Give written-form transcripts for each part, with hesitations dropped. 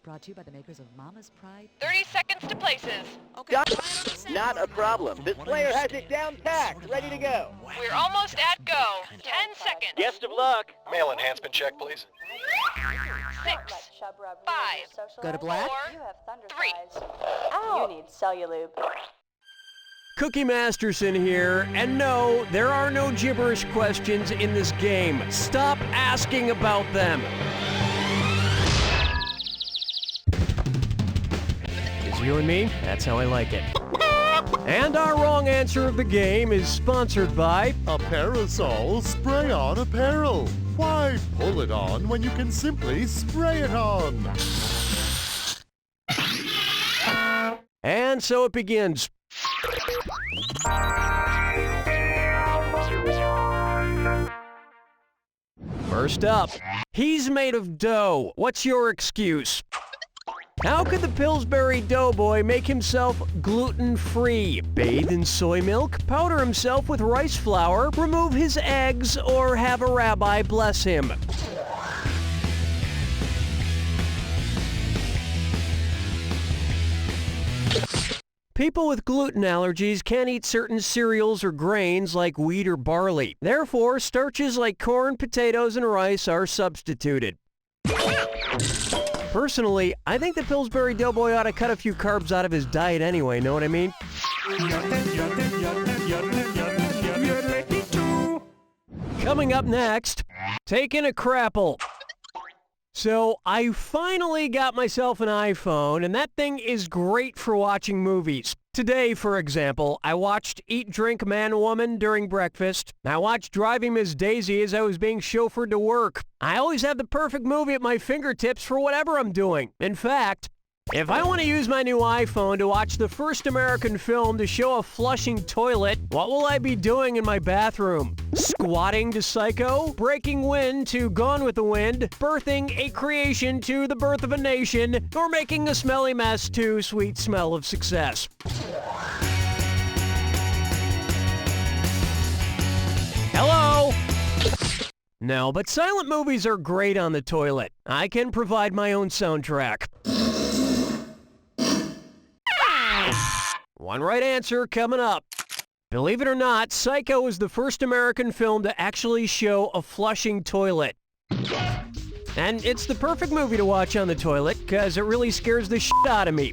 Brought to you by the makers of Mama's Pride. 30 seconds to places. Okay. Not a problem. This player has it down packed, ready to go. We're almost at go. 10 seconds. Best of luck. Mail enhancement check, please. 6, 5, Go to black. 4, 3. You need Cellulube. Cookie Masterson here, and no, there are no gibberish questions in this game. Stop asking about them. It's you and me, that's how I like it. And our wrong answer of the game is sponsored by Appaerosol Spray-On Apparel. Why pull it on when you can simply spray it on? And so it begins. First up, he's made of dough. What's your excuse? How could the Pillsbury Doughboy make himself gluten-free? Bathe in soy milk, powder himself with rice flour, remove his eggs, or have a rabbi bless him? People with gluten allergies can't eat certain cereals or grains like wheat or barley. Therefore, starches like corn, potatoes, and rice are substituted. Personally, I think the Pillsbury Doughboy ought to cut a few carbs out of his diet anyway, know what I mean? Coming up next, taking a crapple. So I finally got myself an iPhone, and that thing is great for watching movies. Today, for example, I watched Eat, Drink, Man, Woman during breakfast. I watched Driving Miss Daisy as I was being chauffeured to work. I always have the perfect movie at my fingertips for whatever I'm doing. In fact, if I want to use my new iPhone to watch the first American film to show a flushing toilet, what will I be doing in my bathroom? Squatting to Psycho? Breaking Wind to Gone with the Wind? Birthing a Creation to The Birth of a Nation? Or making a smelly mess to Sweet Smell of Success? Hello? No, but silent movies are great on the toilet. I can provide my own soundtrack. One right answer coming up. Believe it or not, Psycho was the first American film to actually show a flushing toilet. And it's the perfect movie to watch on the toilet, because it really scares the shit out of me.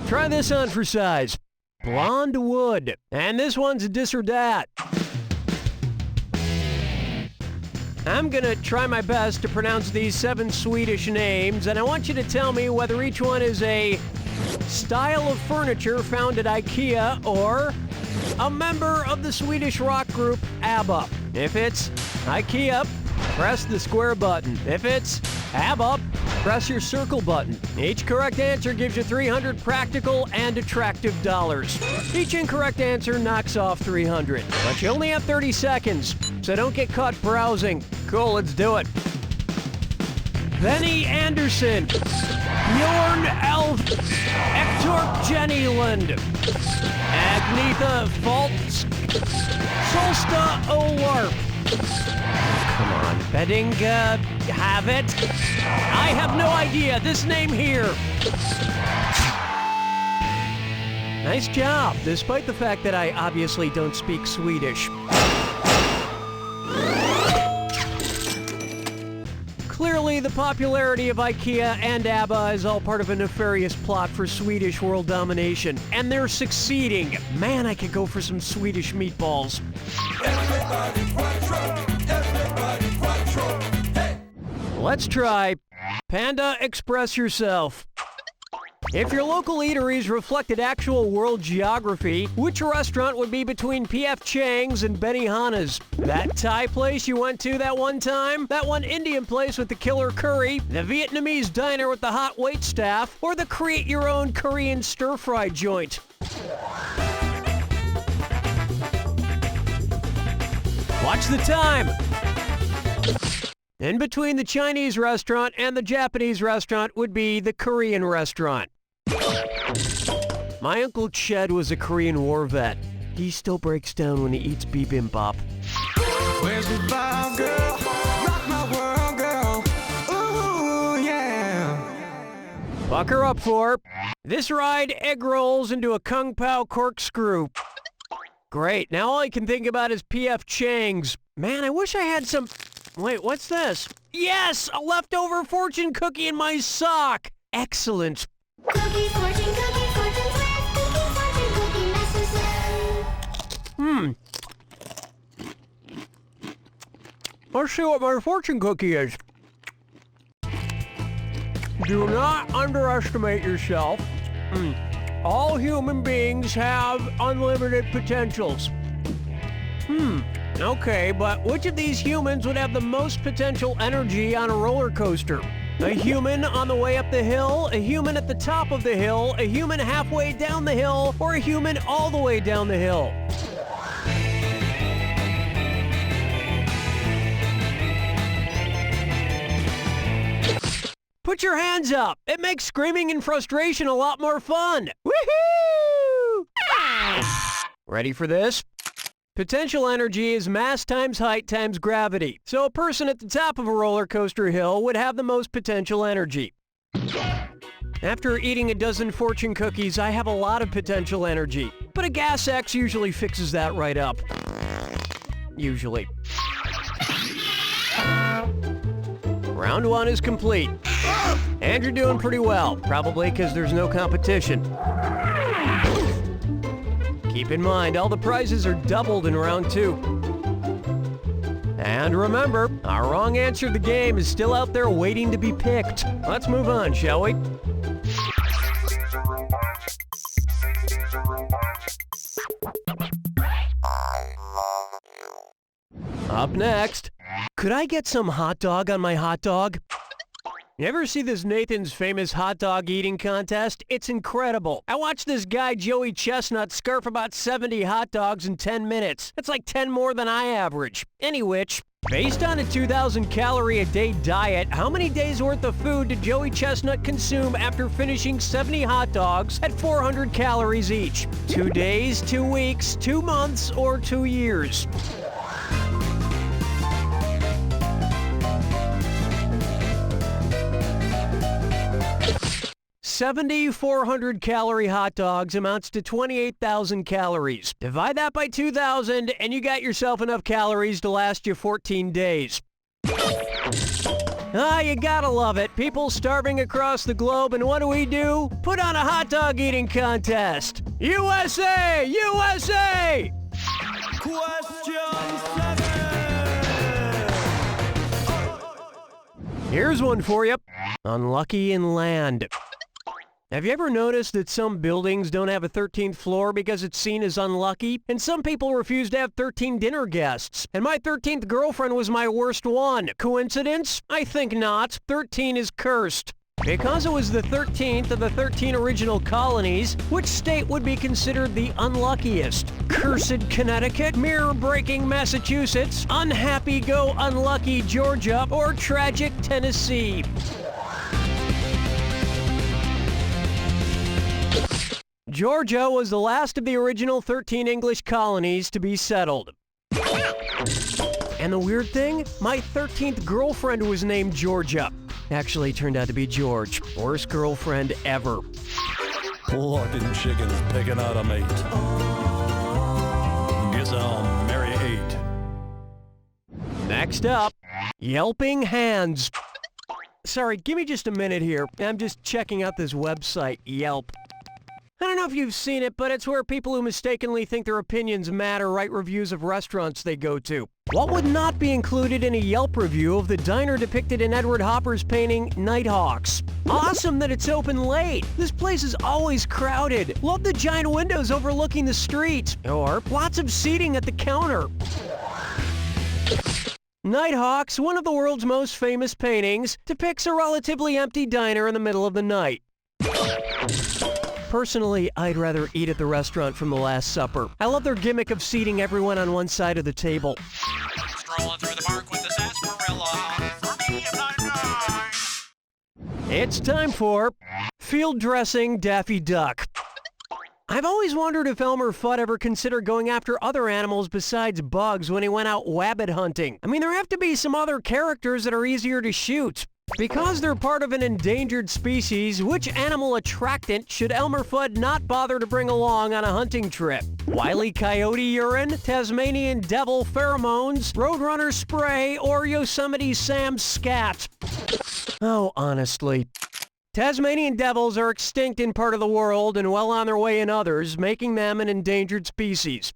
Try this on for size. Blonde wood. And this one's a dis or dat. I'm gonna try my best to pronounce these 7 Swedish names, and I want you to tell me whether each one is a style of furniture found at IKEA or a member of the Swedish rock group ABBA. If it's IKEA, press the square button. If it's ABBA, press your circle button. Each correct answer gives you 300 practical and attractive dollars. Each incorrect answer knocks off 300. But you only have 30 seconds, so don't get caught browsing. Cool, let's do it. Benny Anderson, Bjorn Elf, Ektorp Jennyland, Agnetha Faltz, Solsta Olarp. Come on, Bedinga, have it? I have no idea. This name here. Nice job, despite the fact that I obviously don't speak Swedish. Clearly, the popularity of IKEA and ABBA is all part of a nefarious plot for Swedish world domination, and they're succeeding. Man, I could go for some Swedish meatballs. Let's try Panda Express Yourself. If your local eateries reflected actual world geography, which restaurant would be between P.F. Chang's and Benihana's? That Thai place you went to that one time? That one Indian place with the killer curry? The Vietnamese diner with the hot waitstaff? Or the create-your-own Korean stir-fry joint? Watch the time! In between the Chinese restaurant and the Japanese restaurant would be the Korean restaurant. My Uncle Ched was a Korean war vet. He still breaks down when he eats bibimbap. Where's the vibe? Bucker up for this ride egg rolls into a Kung Pao corkscrew. Great, now all I can think about is P.F. Chang's. Man, I wish I had some... Wait, what's this? Yes, a leftover fortune cookie in my sock. Excellent. Cookie fortune sweat, cookie necessary. Let's see what my fortune cookie is. Do not underestimate yourself. All human beings have unlimited potentials. Okay, but which of these humans would have the most potential energy on a roller coaster? A human on the way up the hill, a human at the top of the hill, a human halfway down the hill, or a human all the way down the hill? Put your hands up. It makes screaming in frustration a lot more fun. Woohoo! Ready for this? Potential energy is mass times height times gravity. So a person at the top of a roller coaster hill would have the most potential energy. After eating a dozen fortune cookies, I have a lot of potential energy. But a Gas X usually fixes that right up. Usually. Round one is complete. And you're doing pretty well, probably because there's no competition. Keep in mind, all the prizes are doubled in round two. And remember, our wrong answer to the game is still out there waiting to be picked. Let's move on, shall we? Up next, could I get some hot dog on my hot dog? You ever see this Nathan's Famous Hot Dog Eating Contest? It's incredible. I watched this guy, Joey Chestnut, scarf about 70 hot dogs in 10 minutes. That's like 10 more than I average. Anyway, based on a 2,000 calorie a day diet, how many days worth of food did Joey Chestnut consume after finishing 70 hot dogs at 400 calories each? 2 days, 2 weeks, 2 months, or 2 years? 70 400-calorie hot dogs amounts to 28,000 calories. Divide that by 2,000 and you got yourself enough calories to last you 14 days. You gotta love it. People starving across the globe, and what do? Put on a hot dog eating contest. USA! USA! Here's one for you. Unlucky in land. Have you ever noticed that some buildings don't have a 13th floor because it's seen as unlucky? And some people refuse to have 13 dinner guests. And my 13th girlfriend was my worst one. Coincidence? I think not. 13 is cursed. Because it was the 13th of the 13 original colonies, which state would be considered the unluckiest? Cursed Connecticut, mirror-breaking Massachusetts, unhappy go unlucky Georgia, or tragic Tennessee? Georgia was the last of the original 13 English colonies to be settled. And the weird thing? My 13th girlfriend was named Georgia. Actually turned out to be George. Worst girlfriend ever. Plucking chickens, picking out a mate. Guess I'll marry 8. Next up, yelping hands. Sorry, give me just a minute here. I'm just checking out this website, Yelp. I don't know if you've seen it, but it's where people who mistakenly think their opinions matter write reviews of restaurants they go to. What would not be included in a Yelp review of the diner depicted in Edward Hopper's painting, Nighthawks? Awesome that it's open late. This place is always crowded. Love the giant windows overlooking the street. Or lots of seating at the counter. Nighthawks, one of the world's most famous paintings, depicts a relatively empty diner in the middle of the night. Personally, I'd rather eat at the restaurant from the Last Supper. I love their gimmick of seating everyone on one side of the table. Strolling through the park with the sarsaparilla. For me, I'm It's time for field dressing Daffy Duck. I've always wondered if Elmer Fudd ever considered going after other animals besides bugs when he went out wabbit hunting. I mean, there have to be some other characters that are easier to shoot. Because they're part of an endangered species, which animal attractant should Elmer Fudd not bother to bring along on a hunting trip? Wile E. Coyote urine, Tasmanian devil pheromones, Roadrunner spray, or Yosemite Sam scat? Oh, honestly. Tasmanian devils are extinct in part of the world and well on their way in others, making them an endangered species.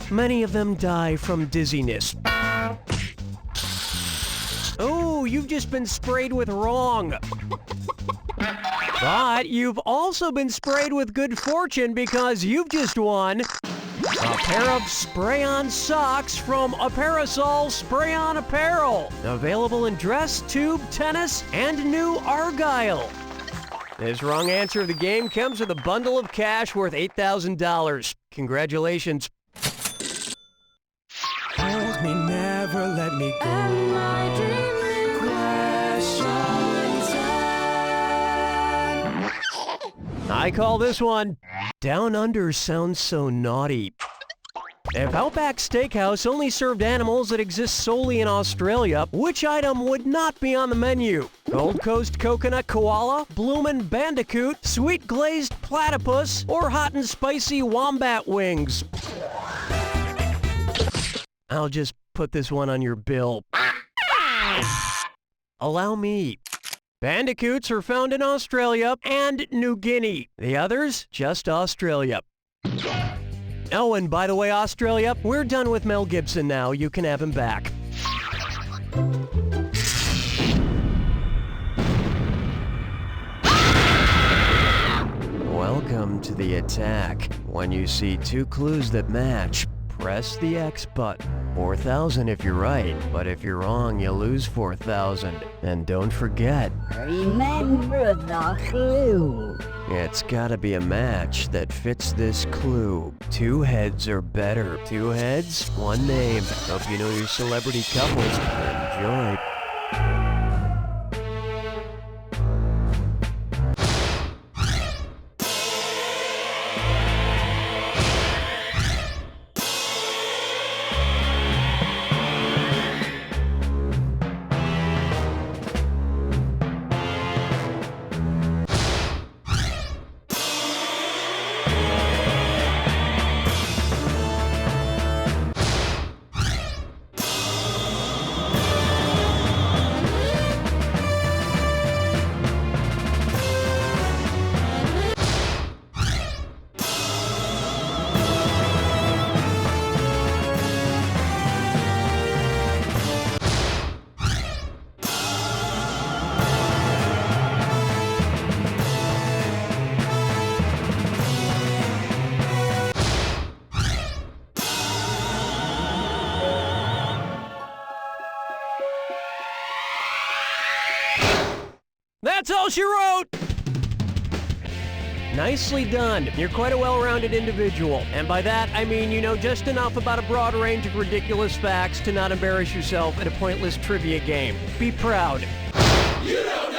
Many of them die from dizziness. Oh, you've just been sprayed with wrong. But you've also been sprayed with good fortune because you've just won a pair of spray-on socks from Appaerosol Spray-On Apparel. Available in dress, tube, tennis, and new Argyle. This wrong answer of the game comes with a bundle of cash worth $8,000. Congratulations. Hold me, never let me go. Am I dreaming? I call this one Down Under sounds so naughty. If Outback Steakhouse only served animals that exist solely in Australia, which item would not be on the menu? Gold Coast Coconut Koala, Bloomin' Bandicoot, Sweet Glazed Platypus, or Hot and Spicy Wombat Wings? I'll just put this one on your bill. Allow me. Bandicoots are found in Australia and New Guinea. The others, just Australia. Oh, and by the way, Australia, we're done with Mel Gibson now. You can have him back. Welcome to the attack. When you see two clues that match, press the X button. 4,000 if you're right, but if you're wrong, you lose 4,000. And don't forget, Remember the clue. it's gotta be a match that fits this clue. Two heads or better. Two heads, one name. Hope you know your celebrity couples. Enjoy. That's all she wrote! Nicely done. You're quite a well-rounded individual. And by that, I mean you know just enough about a broad range of ridiculous facts to not embarrass yourself at a pointless trivia game. Be proud. You know